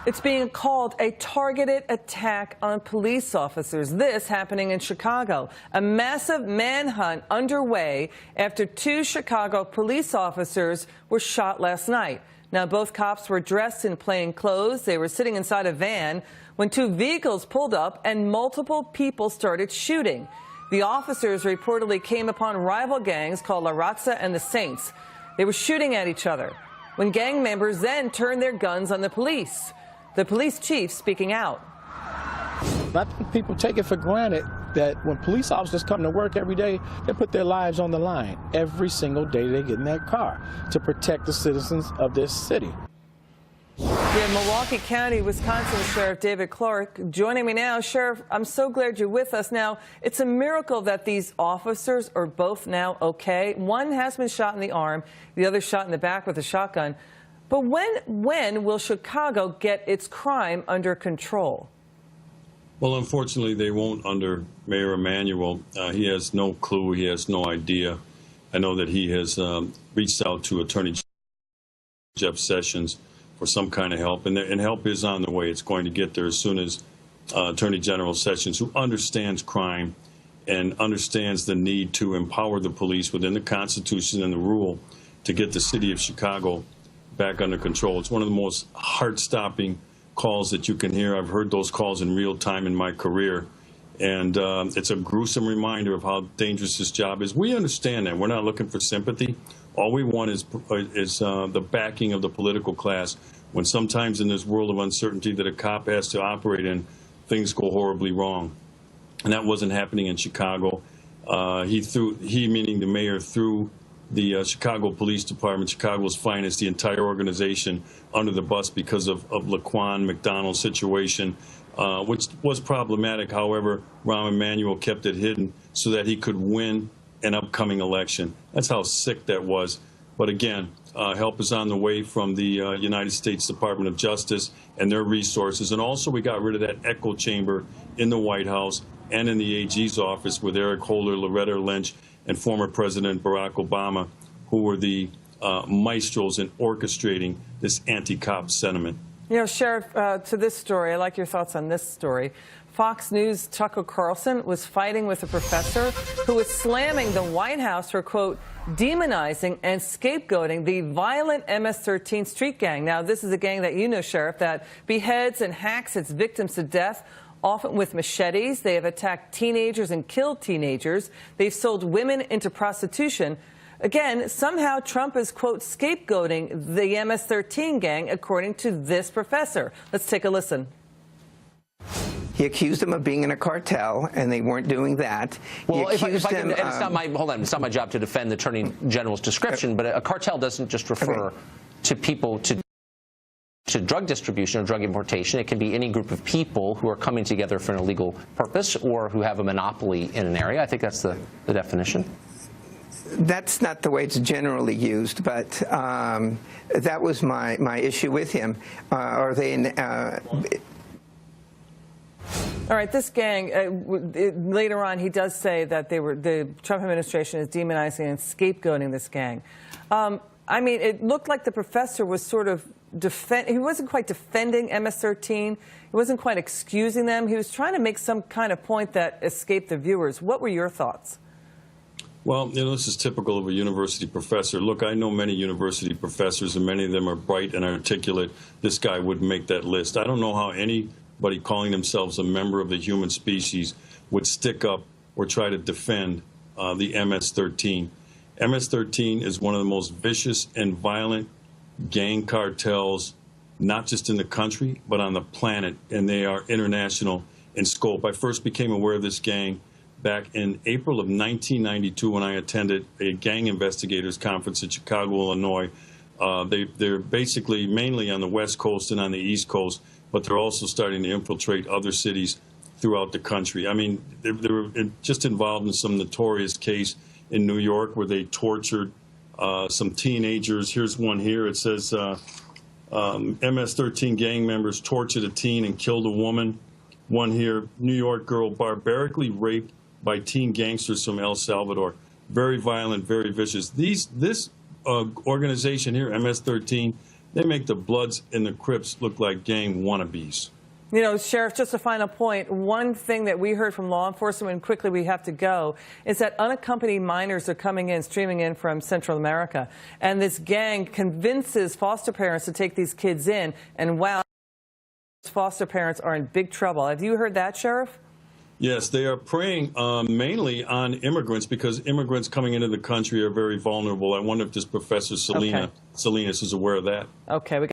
It's being called a targeted attack on police officers. This happening in Chicago. A massive manhunt underway after 2 Chicago police officers were shot last night. Now, both cops were dressed in plain clothes. They were sitting inside a van when 2 vehicles pulled up and multiple people started shooting. The officers reportedly came upon rival gangs called La Raza and the Saints. They were shooting at each other when gang members then turned their guns on the police. The police chief speaking out. I think people take it for granted that when police officers come to work every day, they put their lives on the line. Every single day they get in that car to protect the citizens of this city. Yeah, Milwaukee County, Wisconsin Sheriff David Clarke joining me now. Sheriff, I'm so glad you're with us. Now, it's a miracle that these officers are both now okay. One has been shot in the arm, the other shot in the back with a shotgun. But when will Chicago get its crime under control? Well, unfortunately, they won't under Mayor Emanuel. He has no clue. He has no idea. I know that he has reached out to Attorney Jeff Sessions for some kind of help, and help is on the way. It's going to get there as soon as Attorney General Sessions, who understands crime and understands the need to empower the police within the Constitution and the rule to get the city of Chicago back under control. It's one of the most heart-stopping calls that you can hear. I've heard those calls in real time in my career, and it's a gruesome reminder of how dangerous this job is. We understand that. We're not looking for sympathy. All we want is the backing of the political class when sometimes in this world of uncertainty that a cop has to operate in, things go horribly wrong. And that wasn't happening in Chicago. He meaning the mayor, threw the Chicago Police Department, Chicago's finest, the entire organization, under the bus because of Liz MacDonald's situation, which was problematic. However, Rahm Emanuel kept it hidden so that he could win an upcoming election. That's how sick that was. But again, help is on the way from the United States Department of Justice and their resources. And also, we got rid of that echo chamber in the White House and in the AG's office with Eric Holder, Loretta Lynch, and former President Barack Obama, who were the maestros in orchestrating this anti-cop sentiment. You know, Sheriff, to this story, I like your thoughts on this story. Fox News' Tucker Carlson was fighting with a professor who was slamming the White House for, quote, demonizing and scapegoating the violent MS-13 street gang. Now, this is a gang that you know, Sheriff, that beheads and hacks its victims to death, often with machetes. They have attacked teenagers and killed teenagers. They've sold women into prostitution. Again, somehow Trump is, quote, scapegoating the MS-13 gang, according to this professor. Let's take a listen. He accused them of being in a cartel, and they weren't doing that. Well, if I can, and it's not my, hold on, it's not my job to defend the Attorney General's description, but a cartel doesn't just refer to people to drug distribution or drug importation. It can be any group of people who are coming together for an illegal purpose or who have a monopoly in an area. I think that's the definition. That's not the way it's generally used, but that was my issue with him. Are they all right, this gang, later on, he does say that the Trump administration is demonizing and scapegoating this gang. I mean, it looked like the professor was sort of he wasn't quite defending MS-13. He wasn't quite excusing them. He was trying to make some kind of point that escaped the viewers. What were your thoughts? Well, you know, this is typical of a university professor. Look, I know many university professors, and many of them are bright and articulate. This guy wouldn't make that list. I don't know how anybody calling themselves a member of the human species would stick up or try to defend the MS-13. MS-13 is one of the most vicious and violent gang cartels, not just in the country, but on the planet, and they are international in scope. I first became aware of this gang back in April of 1992 when I attended a gang investigators conference in Chicago, Illinois. They're basically mainly on the West Coast and on the East Coast, but they're also starting to infiltrate other cities throughout the country. I mean, they were just involved in some notorious case in New York where they tortured some teenagers. Here's one here. It says MS-13 gang members tortured a teen and killed a woman. one here, New York girl barbarically raped by teen gangsters from El Salvador. Very violent, very vicious. This organization here, MS-13, they make the Bloods and the Crips look like gang wannabes. You know, Sheriff, just a final point. One thing that we heard from law enforcement, and quickly we have to go, is that unaccompanied minors are coming in, streaming in from Central America. And this gang convinces foster parents to take these kids in. And wow, foster parents are in big trouble. Have you heard that, Sheriff? Yes, they are preying mainly on immigrants because immigrants coming into the country are very vulnerable. I wonder if this Professor Salinas is aware of that. Okay.